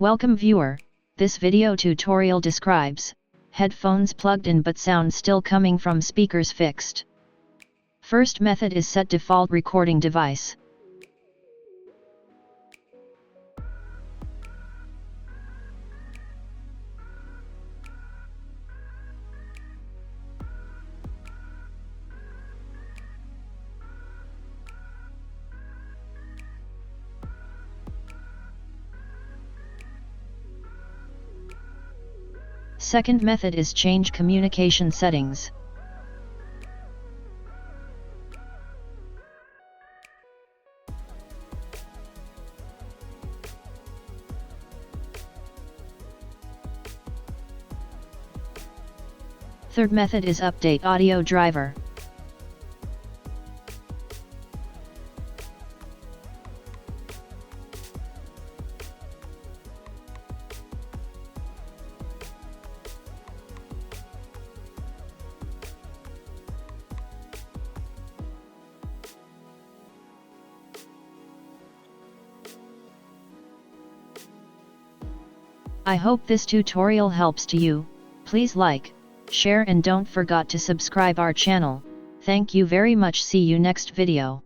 Welcome viewer, this video tutorial describes headphones plugged in but sound still coming from speakers fixed. First method is set default recording device. Second method is change communication settings. Third method is update audio driver. I hope this tutorial helps to you. Please like, share and don't forget to subscribe our channel. Thank you very much. See you next video.